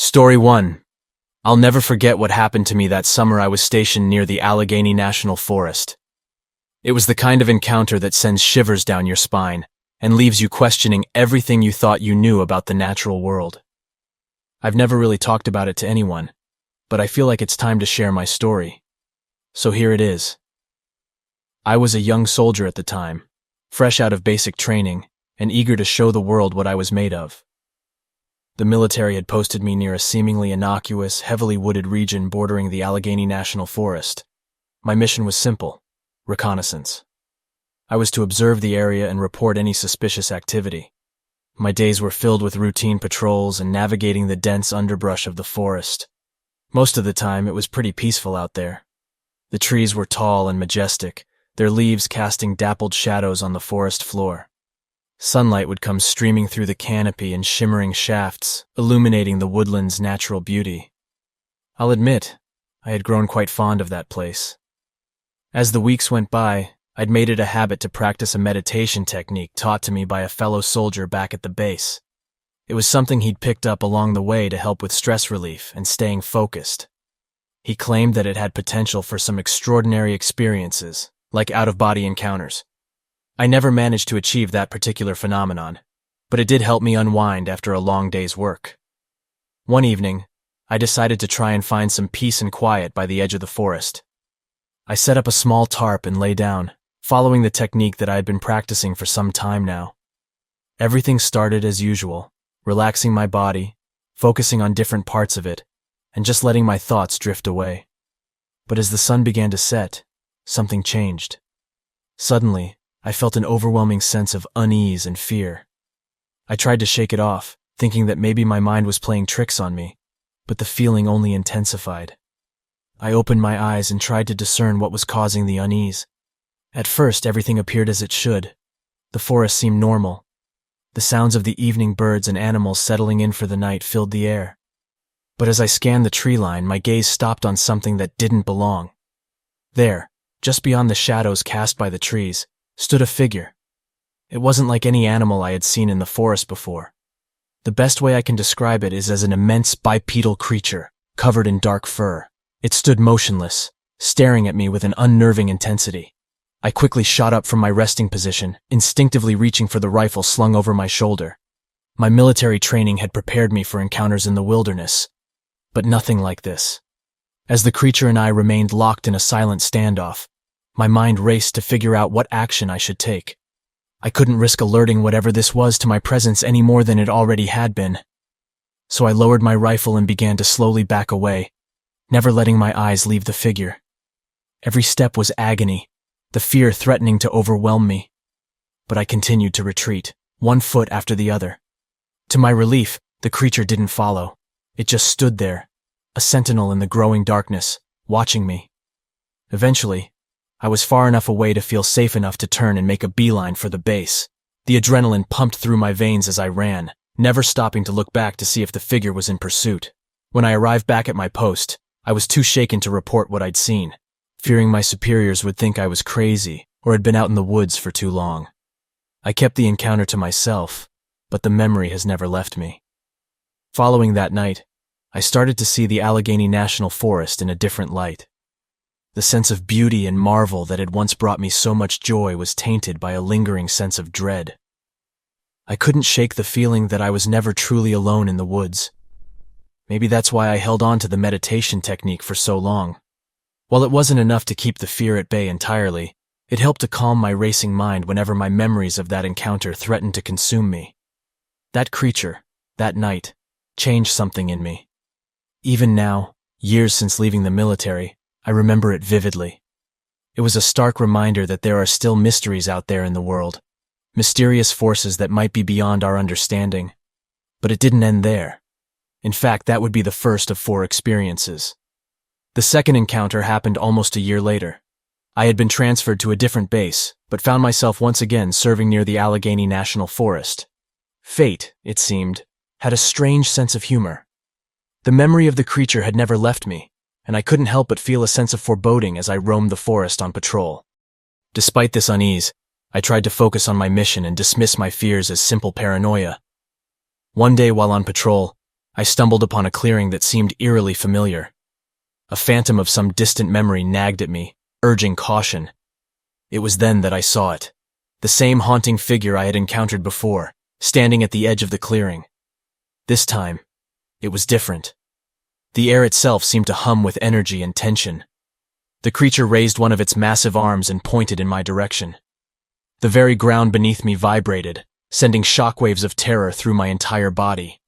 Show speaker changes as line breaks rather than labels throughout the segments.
Story 1. I'll never forget what happened to me that summer I was stationed near the Allegheny National Forest. It was the kind of encounter that sends shivers down your spine and leaves you questioning everything you thought you knew about the natural world. I've never really talked about it to anyone, but I feel like it's time to share my story. So here it is. I was a young soldier at the time, fresh out of basic training and eager to show the world what I was made of. The military had posted me near a seemingly innocuous, heavily wooded region bordering the Allegheny National Forest. My mission was simple: reconnaissance. I was to observe the area and report any suspicious activity. My days were filled with routine patrols and navigating the dense underbrush of the forest. Most of the time, it was pretty peaceful out there. The trees were tall and majestic, their leaves casting dappled shadows on the forest floor. Sunlight would come streaming through the canopy in shimmering shafts, illuminating the woodland's natural beauty. I'll admit, I had grown quite fond of that place. As the weeks went by, I'd made it a habit to practice a meditation technique taught to me by a fellow soldier back at the base. It was something he'd picked up along the way to help with stress relief and staying focused. He claimed that it had potential for some extraordinary experiences, like out-of-body encounters. I never managed to achieve that particular phenomenon, but it did help me unwind after a long day's work. One evening, I decided to try and find some peace and quiet by the edge of the forest. I set up a small tarp and lay down, following the technique that I had been practicing for some time now. Everything started as usual, relaxing my body, focusing on different parts of it, and just letting my thoughts drift away. But as the sun began to set, something changed. Suddenly, I felt an overwhelming sense of unease and fear. I tried to shake it off, thinking that maybe my mind was playing tricks on me, but the feeling only intensified. I opened my eyes and tried to discern what was causing the unease. At first, everything appeared as it should. The forest seemed normal. The sounds of the evening birds and animals settling in for the night filled the air. But as I scanned the tree line, my gaze stopped on something that didn't belong. There, just beyond the shadows cast by the trees, stood a figure. It wasn't like any animal I had seen in the forest before. The best way I can describe it is as an immense bipedal creature, covered in dark fur. It stood motionless, staring at me with an unnerving intensity. I quickly shot up from my resting position, instinctively reaching for the rifle slung over my shoulder. My military training had prepared me for encounters in the wilderness, but nothing like this. As the creature and I remained locked in a silent standoff, my mind raced to figure out what action I should take. I couldn't risk alerting whatever this was to my presence any more than it already had been. So I lowered my rifle and began to slowly back away, never letting my eyes leave the figure. Every step was agony, the fear threatening to overwhelm me. But I continued to retreat, one foot after the other. To my relief, the creature didn't follow. It just stood there, a sentinel in the growing darkness, watching me. Eventually, I was far enough away to feel safe enough to turn and make a beeline for the base. The adrenaline pumped through my veins as I ran, never stopping to look back to see if the figure was in pursuit. When I arrived back at my post, I was too shaken to report what I'd seen, fearing my superiors would think I was crazy or had been out in the woods for too long. I kept the encounter to myself, but the memory has never left me. Following that night, I started to see the Allegheny National Forest in a different light. The sense of beauty and marvel that had once brought me so much joy was tainted by a lingering sense of dread. I couldn't shake the feeling that I was never truly alone in the woods. Maybe that's why I held on to the meditation technique for so long. While it wasn't enough to keep the fear at bay entirely, it helped to calm my racing mind whenever my memories of that encounter threatened to consume me. That creature, that night, changed something in me. Even now, years since leaving the military, I remember it vividly. It was a stark reminder that there are still mysteries out there in the world, mysterious forces that might be beyond our understanding. But it didn't end there. In fact, that would be the first of 4 experiences. The second encounter happened almost a year later. I had been transferred to a different base, but found myself once again serving near the Allegheny National Forest. Fate, it seemed, had a strange sense of humor. The memory of the creature had never left me, and I couldn't help but feel a sense of foreboding as I roamed the forest on patrol. Despite this unease, I tried to focus on my mission and dismiss my fears as simple paranoia. One day while on patrol, I stumbled upon a clearing that seemed eerily familiar. A phantom of some distant memory nagged at me, urging caution. It was then that I saw it. The same haunting figure I had encountered before, standing at the edge of the clearing. This time, it was different. The air itself seemed to hum with energy and tension. The creature raised one of its massive arms and pointed in my direction. The very ground beneath me vibrated, sending shockwaves of terror through my entire body.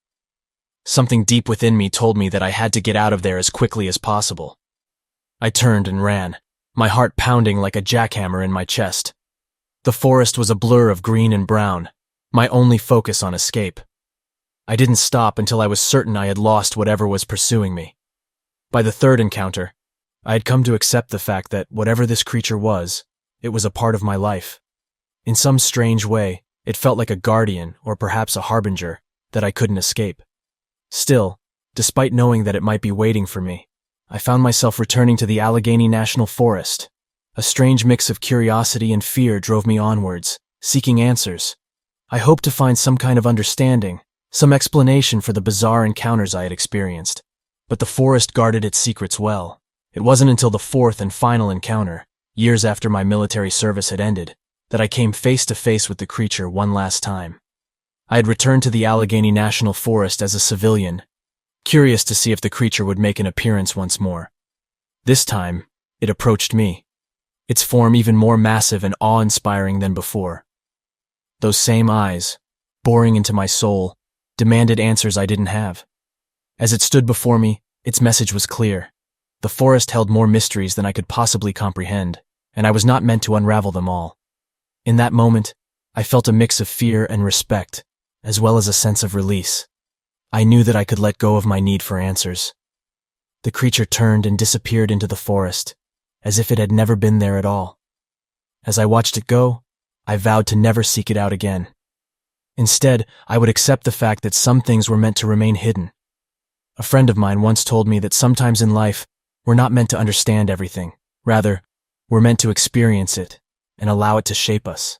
Something deep within me told me that I had to get out of there as quickly as possible. I turned and ran, my heart pounding like a jackhammer in my chest. The forest was a blur of green and brown, my only focus on escape. I didn't stop until I was certain I had lost whatever was pursuing me. By the third encounter, I had come to accept the fact that whatever this creature was, it was a part of my life. In some strange way, it felt like a guardian, or perhaps a harbinger, that I couldn't escape. Still, despite knowing that it might be waiting for me, I found myself returning to the Allegheny National Forest. A strange mix of curiosity and fear drove me onwards, seeking answers. I hoped to find some kind of understanding, some explanation for the bizarre encounters I had experienced. But the forest guarded its secrets well. It wasn't until the fourth and final encounter, years after my military service had ended, that I came face to face with the creature one last time. I had returned to the Allegheny National Forest as a civilian, curious to see if the creature would make an appearance once more. This time, it approached me, its form even more massive and awe-inspiring than before. Those same eyes, boring into my soul, demanded answers I didn't have. As it stood before me, its message was clear. The forest held more mysteries than I could possibly comprehend, and I was not meant to unravel them all. In that moment, I felt a mix of fear and respect, as well as a sense of release. I knew that I could let go of my need for answers. The creature turned and disappeared into the forest, as if it had never been there at all. As I watched it go, I vowed to never seek it out again. Instead, I would accept the fact that some things were meant to remain hidden. A friend of mine once told me that sometimes in life, we're not meant to understand everything. Rather, we're meant to experience it and allow it to shape us.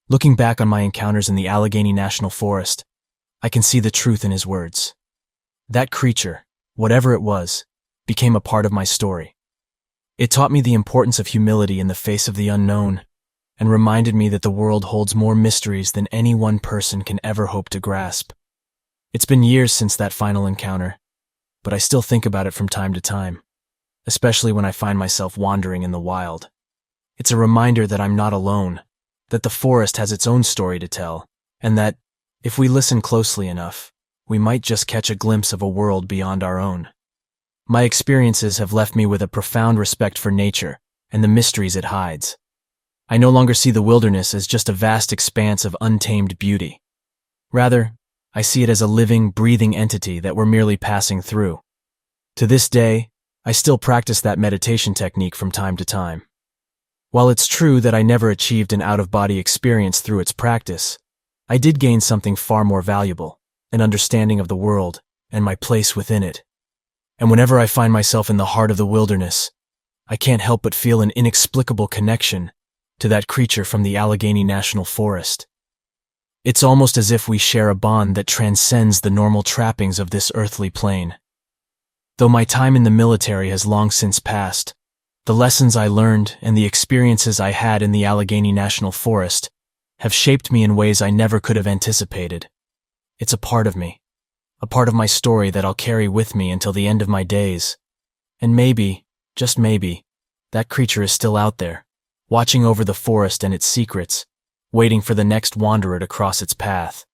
Looking back on my encounters in the Allegheny National Forest, I can see the truth in his words. That creature, whatever it was, became a part of my story. It taught me the importance of humility in the face of the unknown, and reminded me that the world holds more mysteries than any one person can ever hope to grasp. It's been years since that final encounter, but I still think about it from time to time, especially when I find myself wandering in the wild. It's a reminder that I'm not alone, that the forest has its own story to tell, and that, if we listen closely enough, we might just catch a glimpse of a world beyond our own. My experiences have left me with a profound respect for nature and the mysteries it hides. I no longer see the wilderness as just a vast expanse of untamed beauty. Rather, I see it as a living, breathing entity that we're merely passing through. To this day, I still practice that meditation technique from time to time. While it's true that I never achieved an out-of-body experience through its practice, I did gain something far more valuable, an understanding of the world and my place within it. And whenever I find myself in the heart of the wilderness, I can't help but feel an inexplicable connection to that creature from the Allegheny National Forest. It's almost as if we share a bond that transcends the normal trappings of this earthly plane. Though my time in the military has long since passed, the lessons I learned and the experiences I had in the Allegheny National Forest have shaped me in ways I never could have anticipated. It's a part of me, a part of my story that I'll carry with me until the end of my days. And maybe, just maybe, that creature is still out there, watching over the forest and its secrets, waiting for the next wanderer to cross its path.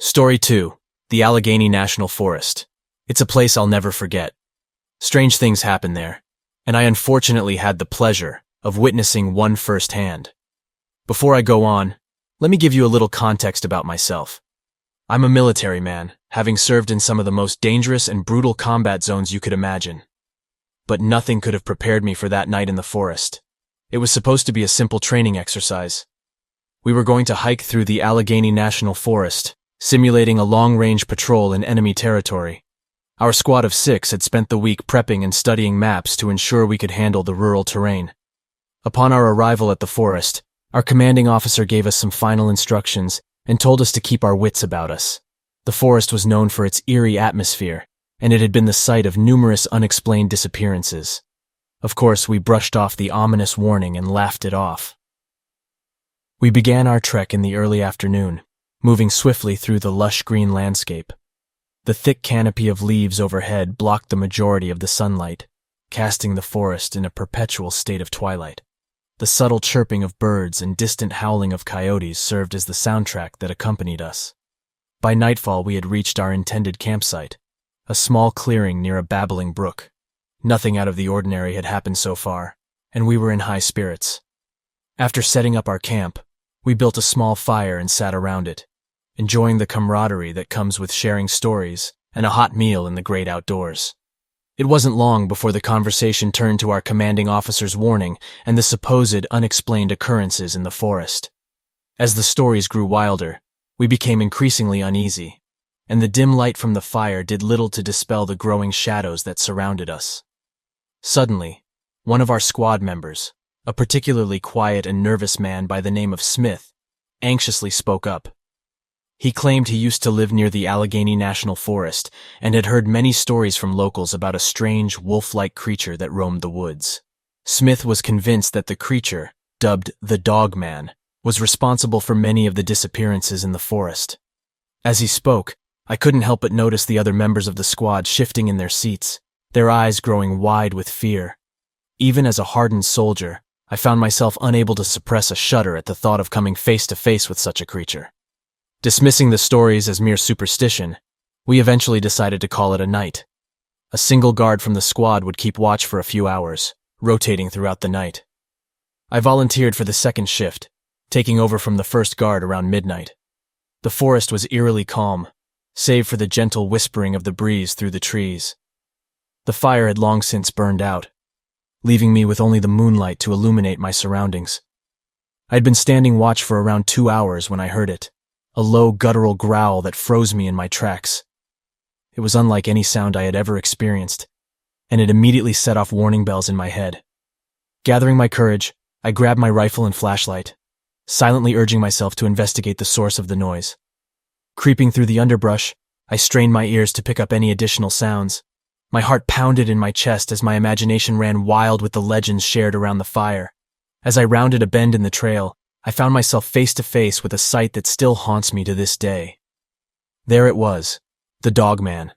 Story 2. The Allegheny National Forest. It's a place I'll never forget. Strange things happen there, and I unfortunately had the pleasure of witnessing one firsthand. Before I go on, let me give you a little context about myself. I'm a military man, having served in some of the most dangerous and brutal combat zones you could imagine. But nothing could have prepared me for that night in the forest. It was supposed to be a simple training exercise. We were going to hike through the Allegheny National Forest, simulating a long-range patrol in enemy territory. Our squad of 6 had spent the week prepping and studying maps to ensure we could handle the rural terrain. Upon our arrival at the forest, our commanding officer gave us some final instructions and told us to keep our wits about us. The forest was known for its eerie atmosphere, and it had been the site of numerous unexplained disappearances. Of course, we brushed off the ominous warning and laughed it off. We began our trek in the early afternoon, moving swiftly through the lush green landscape. The thick canopy of leaves overhead blocked the majority of the sunlight, casting the forest in a perpetual state of twilight. The subtle chirping of birds and distant howling of coyotes served as the soundtrack that accompanied us. By nightfall, we had reached our intended campsite, a small clearing near a babbling brook. Nothing out of the ordinary had happened so far, and we were in high spirits. After setting up our camp, we built a small fire and sat around it, enjoying the camaraderie that comes with sharing stories and a hot meal in the great outdoors. It wasn't long before the conversation turned to our commanding officer's warning and the supposed unexplained occurrences in the forest. As the stories grew wilder, we became increasingly uneasy, and the dim light from the fire did little to dispel the growing shadows that surrounded us. Suddenly, one of our squad members, a particularly quiet and nervous man by the name of Smith, anxiously spoke up. He claimed he used to live near the Allegheny National Forest and had heard many stories from locals about a strange, wolf-like creature that roamed the woods. Smith was convinced that the creature, dubbed the Dog Man, was responsible for many of the disappearances in the forest. As he spoke, I couldn't help but notice the other members of the squad shifting in their seats, their eyes growing wide with fear. Even as a hardened soldier, I found myself unable to suppress a shudder at the thought of coming face to face with such a creature. Dismissing the stories as mere superstition, we eventually decided to call it a night. A single guard from the squad would keep watch for a few hours, rotating throughout the night. I volunteered for the second shift, taking over from the first guard around midnight. The forest was eerily calm, save for the gentle whispering of the breeze through the trees. The fire had long since burned out, leaving me with only the moonlight to illuminate my surroundings. I'd been standing watch for around 2 hours when I heard it, a low guttural growl that froze me in my tracks. It was unlike any sound I had ever experienced, and it immediately set off warning bells in my head. Gathering my courage, I grabbed my rifle and flashlight, silently urging myself to investigate the source of the noise. Creeping through the underbrush, I strained my ears to pick up any additional sounds. My heart pounded in my chest as my imagination ran wild with the legends shared around the fire. As I rounded a bend in the trail, I found myself face to face with a sight that still haunts me to this day. There it was, the Dog Man.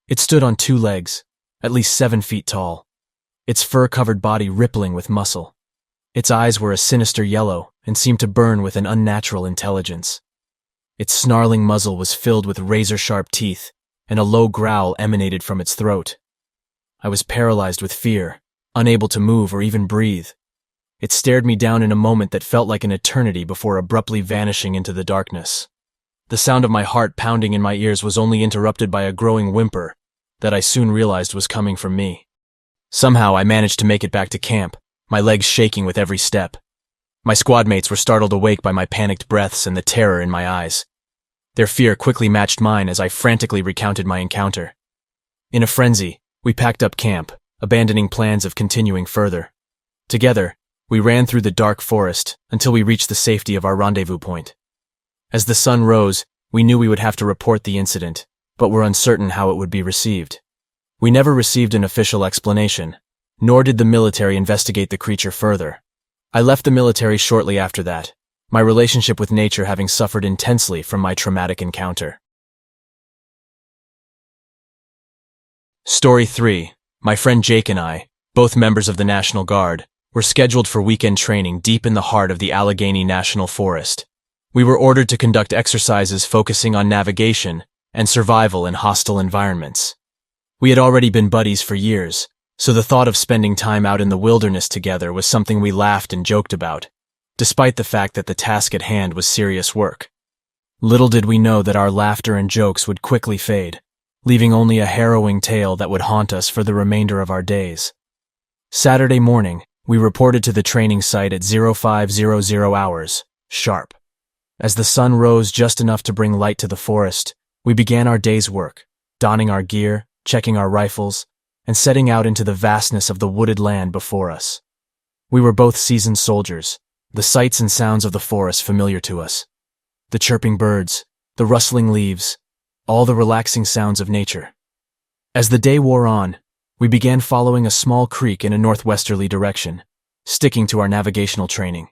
It stood on 2 legs, at least 7 feet tall, its fur-covered body rippling with muscle. Its eyes were a sinister yellow and seemed to burn with an unnatural intelligence. Its snarling muzzle was filled with razor-sharp teeth, and a low growl emanated from its throat. I was paralyzed with fear, unable to move or even breathe. It stared me down in a moment that felt like an eternity before abruptly vanishing into the darkness. The sound of my heart pounding in my ears was only interrupted by a growing whimper that I soon realized was coming from me. Somehow I managed to make it back to camp, my legs shaking with every step. My squad mates were startled awake by my panicked breaths and the terror in my eyes. Their fear quickly matched mine as I frantically recounted my encounter. In a frenzy, we packed up camp, abandoning plans of continuing further. Together, we ran through the dark forest until we reached the safety of our rendezvous point. As the sun rose, we knew we would have to report the incident, but were uncertain how it would be received. We never received an official explanation, nor did the military investigate the creature further. I left the military shortly after that, my relationship with nature having suffered intensely from my traumatic encounter. Story 3. My friend Jake and I, both members of the National Guard, were scheduled for weekend training deep in the heart of the Allegheny National Forest. We were ordered to conduct exercises focusing on navigation and survival in hostile environments. We had already been buddies for years, so the thought of spending time out in the wilderness together was something we laughed and joked about, despite the fact that the task at hand was serious work. Little did we know that our laughter and jokes would quickly fade, leaving only a harrowing tale that would haunt us for the remainder of our days. Saturday morning, we reported to the training site at 0500 hours, sharp. As the sun rose just enough to bring light to the forest, we began our day's work, donning our gear, checking our rifles, and setting out into the vastness of the wooded land before us. We were both seasoned soldiers, the sights and sounds of the forest familiar to us. the chirping birds, the rustling leaves, all the relaxing sounds of nature. As the day wore on, we began following a small creek in a northwesterly direction, sticking to our navigational training.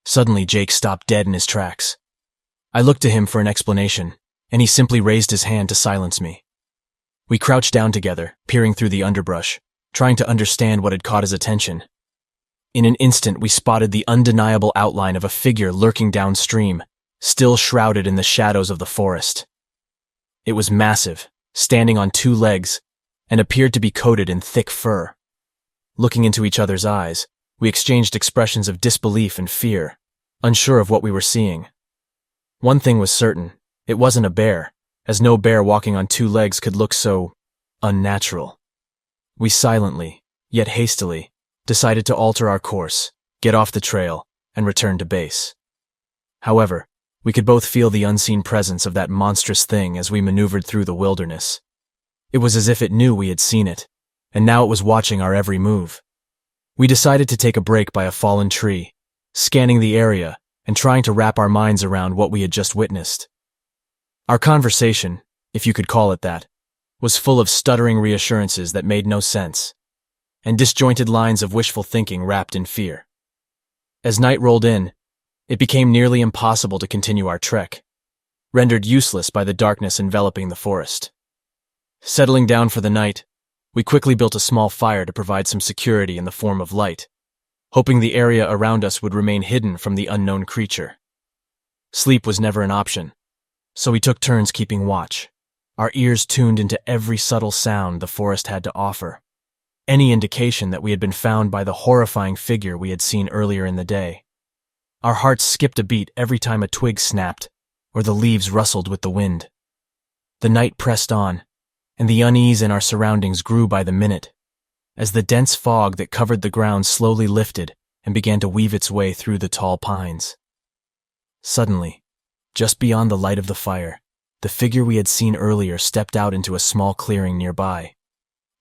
Suddenly, Jake stopped dead in his tracks. I looked to him for an explanation, and he simply raised his hand to silence me. We crouched down together, peering through the underbrush, trying to understand what had caught his attention. In an instant, we spotted the undeniable outline of a figure lurking downstream, still shrouded in the shadows of the forest. It was massive, standing on two legs, and appeared to be coated in thick fur. Looking into each other's eyes, we exchanged expressions of disbelief and fear, unsure of what we were seeing. One thing was certain, it wasn't a bear, as no bear walking on two legs could look so unnatural. We silently, yet hastily, decided to alter our course, get off the trail, and return to base. However, we could both feel the unseen presence of that monstrous thing as we maneuvered through the wilderness. It was as if it knew we had seen it, and now it was watching our every move. We decided to take a break by a fallen tree, scanning the area and trying to wrap our minds around what we had just witnessed. Our conversation, if you could call it that, was full of stuttering reassurances that made no sense, and disjointed lines of wishful thinking wrapped in fear. As night rolled in, it became nearly impossible to continue our trek, rendered useless by the darkness enveloping the forest. Settling down for the night, we quickly built a small fire to provide some security in the form of light, hoping the area around us would remain hidden from the unknown creature. Sleep was never an option, so we took turns keeping watch, our ears tuned into every subtle sound the forest had to offer, any indication that we had been found by the horrifying figure we had seen earlier in the day. Our hearts skipped a beat every time a twig snapped or the leaves rustled with the wind. The night pressed on, and the unease in our surroundings grew by the minute, as the dense fog that covered the ground slowly lifted and began to weave its way through the tall pines. Suddenly, just beyond the light of the fire, the figure we had seen earlier stepped out into a small clearing nearby.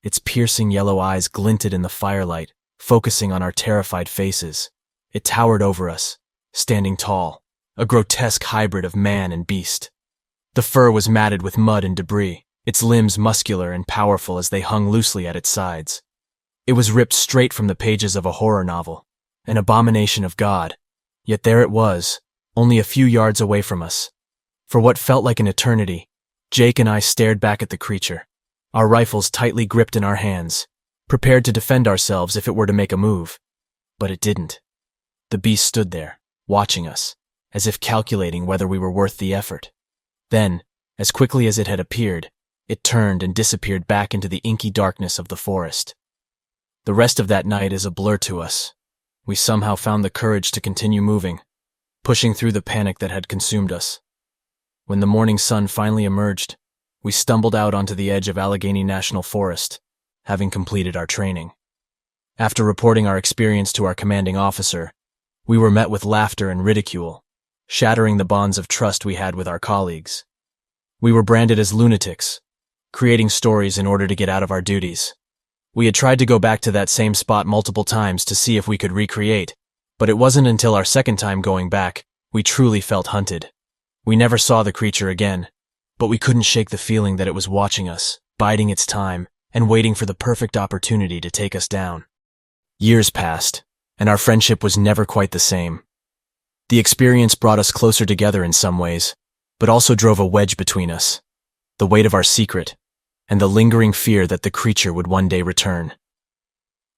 Its piercing yellow eyes glinted in the firelight, focusing on our terrified faces. It towered over us, standing tall, a grotesque hybrid of man and beast. The fur was matted with mud and debris, its limbs muscular and powerful as they hung loosely at its sides. It was ripped straight from the pages of a horror novel, an abomination of God, yet there it was, only a few yards away from us. For what felt like an eternity, Jake and I stared back at the creature, our rifles tightly gripped in our hands, prepared to defend ourselves if it were to make a move. But it didn't. The beast stood there, watching us, as if calculating whether we were worth the effort. Then, as quickly as it had appeared, it turned and disappeared back into the inky darkness of the forest. The rest of that night is a blur to us. We somehow found the courage to continue moving, pushing through the panic that had consumed us. When the morning sun finally emerged, we stumbled out onto the edge of Allegheny National Forest, having completed our training. After reporting our experience to our commanding officer, we were met with laughter and ridicule, shattering the bonds of trust we had with our colleagues. We were branded as lunatics, creating stories in order to get out of our duties. We had tried to go back to that same spot multiple times to see if we could recreate, but it wasn't until our second time going back we truly felt hunted. We never saw the creature again, but we couldn't shake the feeling that it was watching us, biding its time, and waiting for the perfect opportunity to take us down. Years passed, and our friendship was never quite the same. The experience brought us closer together in some ways, but also drove a wedge between us, the weight of our secret, and the lingering fear that the creature would one day return.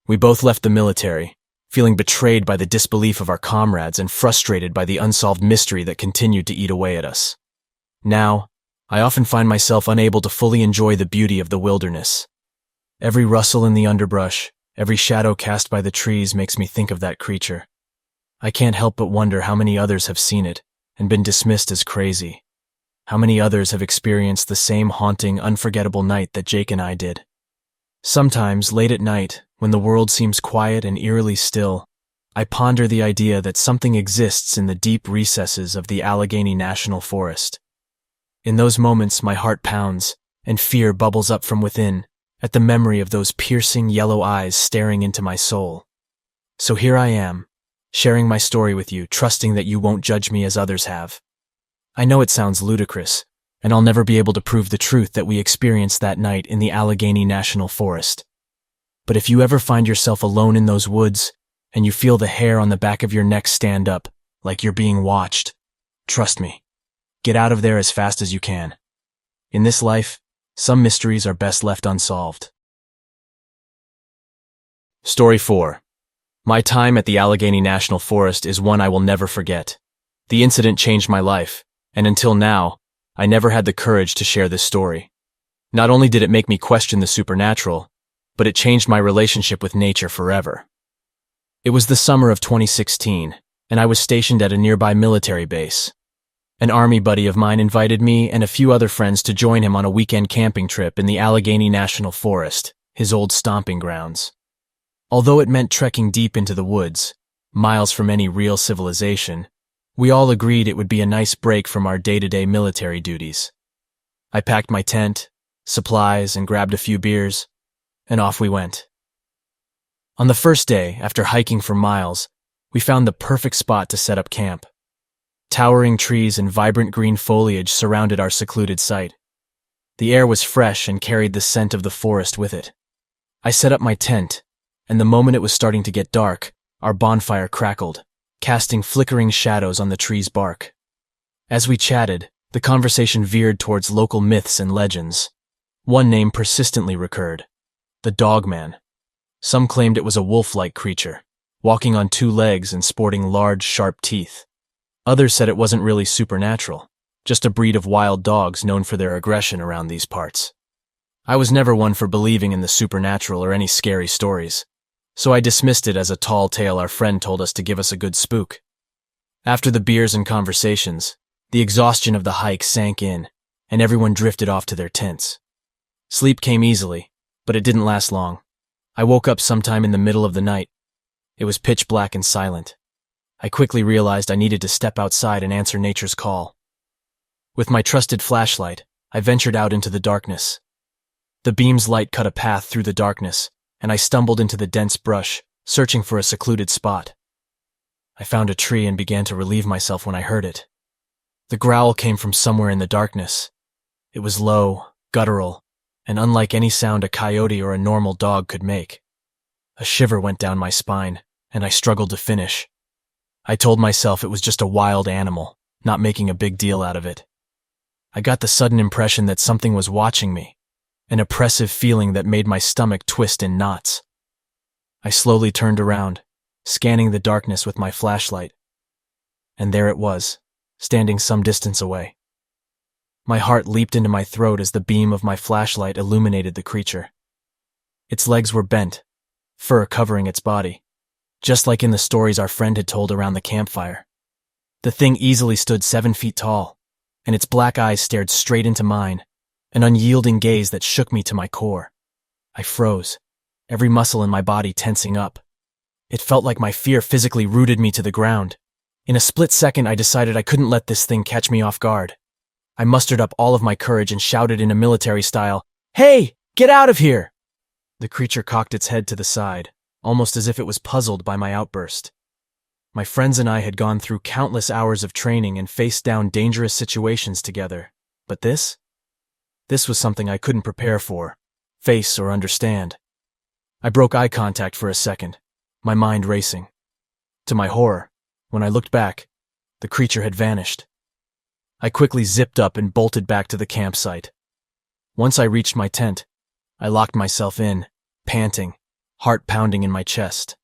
We both left the military, feeling betrayed by the disbelief of our comrades and frustrated by the unsolved mystery that continued to eat away at us. Now, I often find myself unable to fully enjoy the beauty of the wilderness. Every rustle in the underbrush, every shadow cast by the trees makes me think of that creature. I can't help but wonder how many others have seen it and been dismissed as crazy. How many others have experienced the same haunting, unforgettable night that Jake and I did. Sometimes, late at night, when the world seems quiet and eerily still, I ponder the idea that something exists in the deep recesses of the Allegheny National Forest. In those moments, my heart pounds, and fear bubbles up from within, at the memory of those piercing yellow eyes staring into my soul. So here I am, sharing my story with you, trusting that you won't judge me as others have. I know it sounds ludicrous, and I'll never be able to prove the truth that we experienced that night in the Allegheny National Forest. But if you ever find yourself alone in those woods, and you feel the hair on the back of your neck stand up, like you're being watched, trust me, get out of there as fast as you can. In this life, some mysteries are best left unsolved. Story 4. My time at the Allegheny National Forest is one I will never forget. The incident changed my life, and until now, I never had the courage to share this story. Not only did it make me question the supernatural, but it changed my relationship with nature forever. It was the summer of 2016, and I was stationed at a nearby military base. An army buddy of mine invited me and a few other friends to join him on a weekend camping trip in the Allegheny National Forest, his old stomping grounds. Although it meant trekking deep into the woods, miles from any real civilization, we all agreed it would be a nice break from our day-to-day military duties. I packed my tent, supplies, and grabbed a few beers, and off we went. On the first day, after hiking for miles, we found the perfect spot to set up camp. Towering trees and vibrant green foliage surrounded our secluded site. The air was fresh and carried the scent of the forest with it. I set up my tent, and the moment it was starting to get dark, our bonfire crackled, casting flickering shadows on the tree's bark. As we chatted, the conversation veered towards local myths and legends. One name persistently recurred: the Dogman. Some claimed it was a wolf-like creature, walking on two legs and sporting large, sharp teeth. Others said it wasn't really supernatural, just a breed of wild dogs known for their aggression around these parts. I was never one for believing in the supernatural or any scary stories, so I dismissed it as a tall tale our friend told us to give us a good spook. After the beers and conversations, the exhaustion of the hike sank in, and everyone drifted off to their tents. Sleep came easily, but it didn't last long. I woke up sometime in the middle of the night. It was pitch black and silent. I quickly realized I needed to step outside and answer nature's call. With my trusted flashlight, I ventured out into the darkness. The beam's light cut a path through the darkness, and I stumbled into the dense brush, searching for a secluded spot. I found a tree and began to relieve myself when I heard it. The growl came from somewhere in the darkness. It was low, guttural, and unlike any sound a coyote or a normal dog could make. A shiver went down my spine, and I struggled to finish. I told myself it was just a wild animal, not making a big deal out of it. I got the sudden impression that something was watching me, an oppressive feeling that made my stomach twist in knots. I slowly turned around, scanning the darkness with my flashlight. And there it was, standing some distance away. My heart leaped into my throat as the beam of my flashlight illuminated the creature. Its legs were bent, fur covering its body, just like in the stories our friend had told around the campfire. The thing easily stood 7 feet tall, and its black eyes stared straight into mine, an unyielding gaze that shook me to my core. I froze, every muscle in my body tensing up. It felt like my fear physically rooted me to the ground. In a split second, I decided I couldn't let this thing catch me off guard. I mustered up all of my courage and shouted in a military style, "Hey, get out of here!" The creature cocked its head to the side, almost as if it was puzzled by my outburst. My friends and I had gone through countless hours of training and faced down dangerous situations together. But this was something I couldn't prepare for, face, or understand. I broke eye contact for a second, my mind racing. To my horror, when I looked back, the creature had vanished. I quickly zipped up and bolted back to the campsite. Once I reached my tent, I locked myself in, panting, heart pounding in my chest.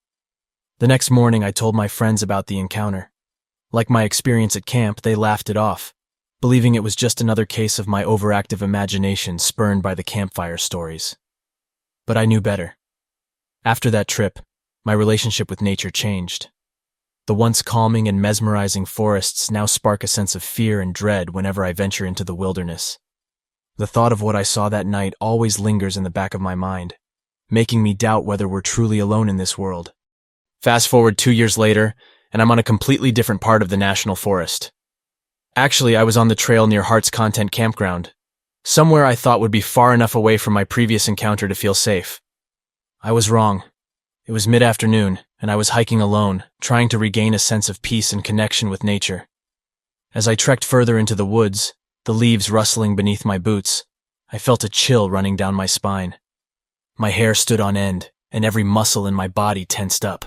The next morning, I told my friends about the encounter. Like my experience at camp, they laughed it off, believing it was just another case of my overactive imagination spurned by the campfire stories. But I knew better. After that trip, my relationship with nature changed. The once calming and mesmerizing forests now spark a sense of fear and dread whenever I venture into the wilderness. The thought of what I saw that night always lingers in the back of my mind, making me doubt whether we're truly alone in this world. Fast forward 2 years later, and I'm on a completely different part of the national forest. Actually, I was on the trail near Hart's Content Campground, somewhere I thought would be far enough away from my previous encounter to feel safe. I was wrong. It was mid-afternoon, and I was hiking alone, trying to regain a sense of peace and connection with nature. As I trekked further into the woods, the leaves rustling beneath my boots, I felt a chill running down my spine. My hair stood on end, and every muscle in my body tensed up.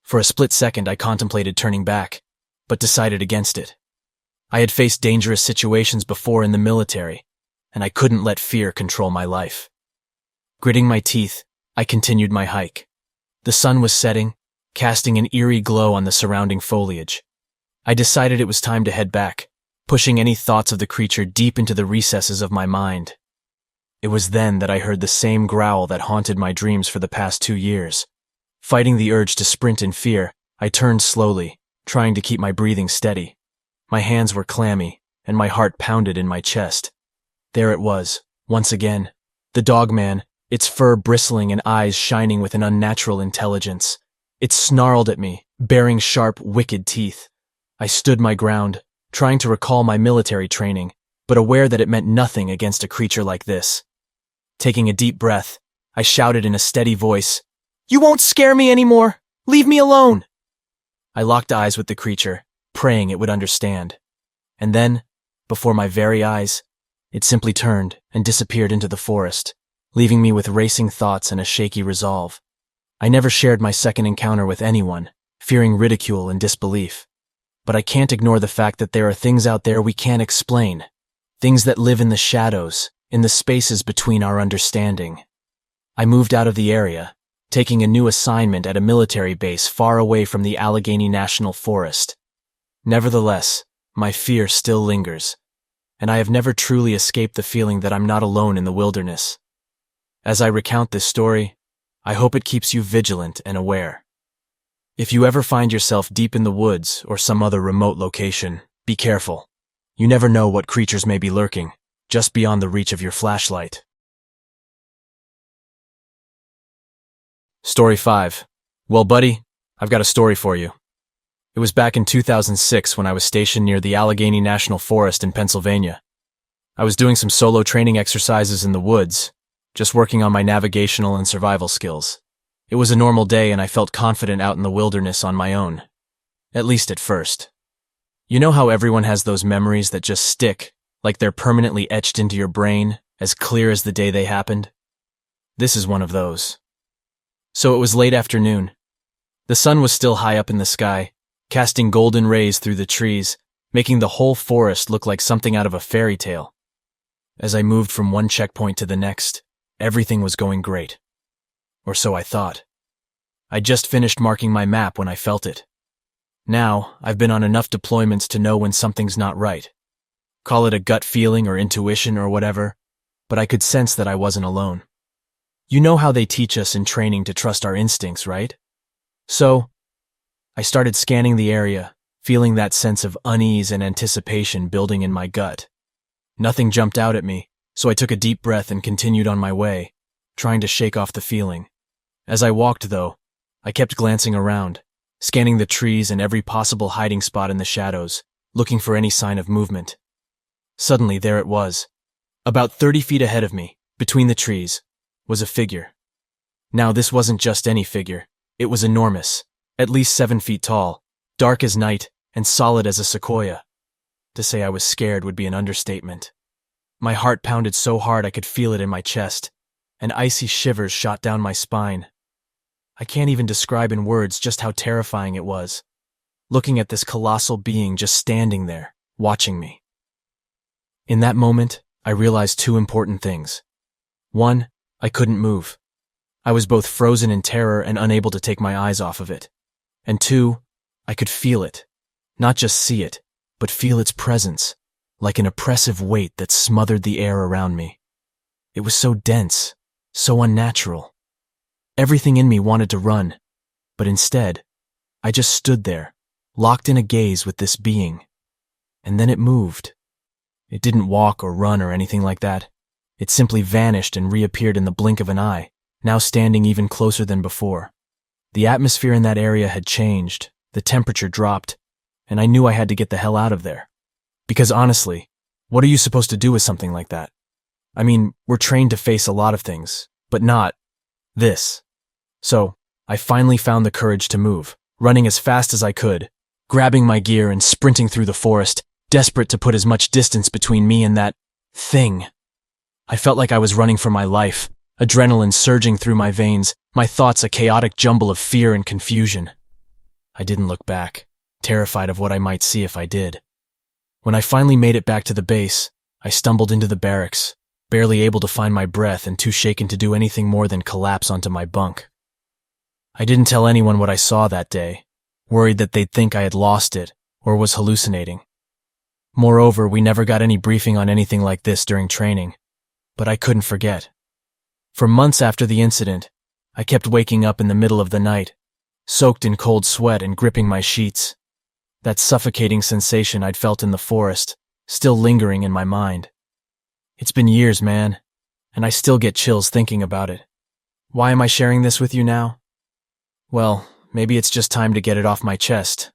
For a split second, I contemplated turning back, but decided against it. I had faced dangerous situations before in the military, and I couldn't let fear control my life. Gritting my teeth, I continued my hike. The sun was setting, casting an eerie glow on the surrounding foliage. I decided it was time to head back, pushing any thoughts of the creature deep into the recesses of my mind. It was then that I heard the same growl that haunted my dreams for the past 2 years. Fighting the urge to sprint in fear, I turned slowly, trying to keep my breathing steady. My hands were clammy, and my heart pounded in my chest. There it was, once again, the dogman, its fur bristling and eyes shining with an unnatural intelligence. It snarled at me, baring sharp, wicked teeth. I stood my ground, trying to recall my military training, but aware that it meant nothing against a creature like this. Taking a deep breath, I shouted in a steady voice, "You won't scare me anymore! Leave me alone!" I locked eyes with the creature, praying it would understand. And then, before my very eyes, it simply turned and disappeared into the forest, leaving me with racing thoughts and a shaky resolve. I never shared my second encounter with anyone, fearing ridicule and disbelief. But I can't ignore the fact that there are things out there we can't explain, things that live in the shadows, in the spaces between our understanding. I moved out of the area, taking a new assignment at a military base far away from the Allegheny National Forest. Nevertheless, my fear still lingers, and I have never truly escaped the feeling that I'm not alone in the wilderness. As I recount this story, I hope it keeps you vigilant and aware. If you ever find yourself deep in the woods or some other remote location, be careful. You never know what creatures may be lurking, just beyond the reach of your flashlight. Story 5. Well, buddy, I've got a story for you. It was back in 2006 when I was stationed near the Allegheny National Forest in Pennsylvania. I was doing some solo training exercises in the woods, just working on my navigational and survival skills. It was a normal day and I felt confident out in the wilderness on my own. At least at first. You know how everyone has those memories that just stick, like they're permanently etched into your brain, as clear as the day they happened? This is one of those. So it was late afternoon. The sun was still high up in the sky, casting golden rays through the trees, making the whole forest look like something out of a fairy tale. As I moved from one checkpoint to the next, everything was going great. Or so I thought. I'd just finished marking my map when I felt it. Now, I've been on enough deployments to know when something's not right. Call it a gut feeling or intuition or whatever, but I could sense that I wasn't alone. You know how they teach us in training to trust our instincts, right? So, I started scanning the area, feeling that sense of unease and anticipation building in my gut. Nothing jumped out at me, so I took a deep breath and continued on my way, trying to shake off the feeling. As I walked, though, I kept glancing around, scanning the trees and every possible hiding spot in the shadows, looking for any sign of movement. Suddenly, there it was. About 30 feet ahead of me, between the trees, was a figure. Now, this wasn't just any figure. It was enormous, at least 7 feet tall, dark as night, and solid as a sequoia. To say I was scared would be an understatement. My heart pounded so hard I could feel it in my chest, and icy shivers shot down my spine. I can't even describe in words just how terrifying it was, looking at this colossal being just standing there, watching me. In that moment, I realized 2 important things. 1, I couldn't move. I was both frozen in terror and unable to take my eyes off of it. And 2, I could feel it. Not just see it, but feel its presence, like an oppressive weight that smothered the air around me. It was so dense, so unnatural. Everything in me wanted to run, but instead, I just stood there, locked in a gaze with this being. And then it moved. It didn't walk or run or anything like that. It simply vanished and reappeared in the blink of an eye, now standing even closer than before. The atmosphere in that area had changed, the temperature dropped, and I knew I had to get the hell out of there. Because honestly, what are you supposed to do with something like that? I mean, we're trained to face a lot of things, but not this. So, I finally found the courage to move, running as fast as I could, grabbing my gear and sprinting through the forest, desperate to put as much distance between me and that thing. I felt like I was running for my life, adrenaline surging through my veins, my thoughts a chaotic jumble of fear and confusion. I didn't look back, terrified of what I might see if I did. When I finally made it back to the base, I stumbled into the barracks, barely able to find my breath and too shaken to do anything more than collapse onto my bunk. I didn't tell anyone what I saw that day, worried that they'd think I had lost it or was hallucinating. Moreover, we never got any briefing on anything like this during training, but I couldn't forget. For months after the incident, I kept waking up in the middle of the night, soaked in cold sweat and gripping my sheets. That suffocating sensation I'd felt in the forest, still lingering in my mind. It's been years, man, and I still get chills thinking about it. Why am I sharing this with you now? Well, maybe it's just time to get it off my chest.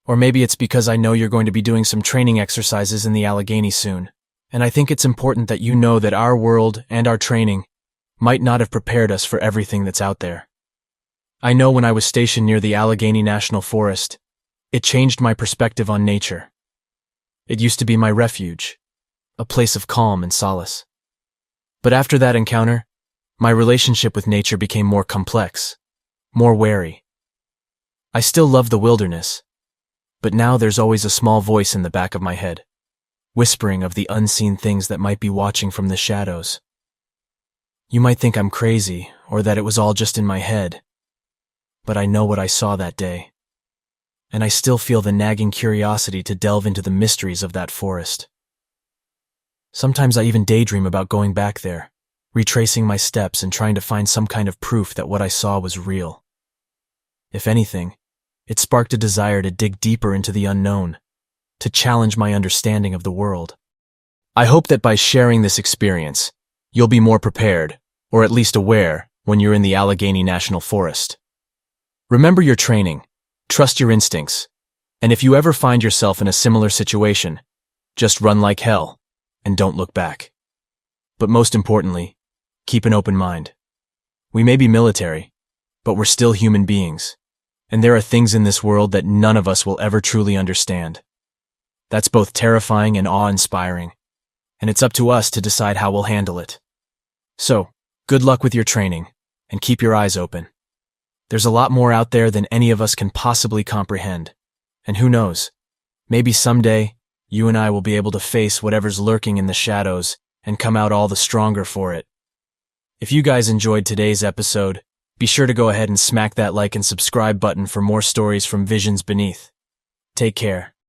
Or maybe it's because I know you're going to be doing some training exercises in the Allegheny soon, and I think it's important that you know that our world and our training might not have prepared us for everything that's out there. I know when I was stationed near the Allegheny National Forest, it changed my perspective on nature. It used to be my refuge, a place of calm and solace. But after that encounter, my relationship with nature became more complex, more wary. I still love the wilderness, but now there's always a small voice in the back of my head, whispering of the unseen things that might be watching from the shadows. You might think I'm crazy, or that it was all just in my head, but I know what I saw that day, and I still feel the nagging curiosity to delve into the mysteries of that forest. Sometimes I even daydream about going back there, retracing my steps and trying to find some kind of proof that what I saw was real. If anything, it sparked a desire to dig deeper into the unknown, to challenge my understanding of the world. I hope that by sharing this experience, you'll be more prepared, or at least aware, when you're in the Allegheny National Forest. Remember your training, trust your instincts, and if you ever find yourself in a similar situation, just run like hell and don't look back. But most importantly, keep an open mind. We may be military, but we're still human beings, and there are things in this world that none of us will ever truly understand. That's both terrifying and awe-inspiring, and it's up to us to decide how we'll handle it. So, good luck with your training, and keep your eyes open. There's a lot more out there than any of us can possibly comprehend, and who knows, maybe someday, you and I will be able to face whatever's lurking in the shadows and come out all the stronger for it. If you guys enjoyed today's episode, be sure to go ahead and smack that like and subscribe button for more stories from Visions Beneath. Take care.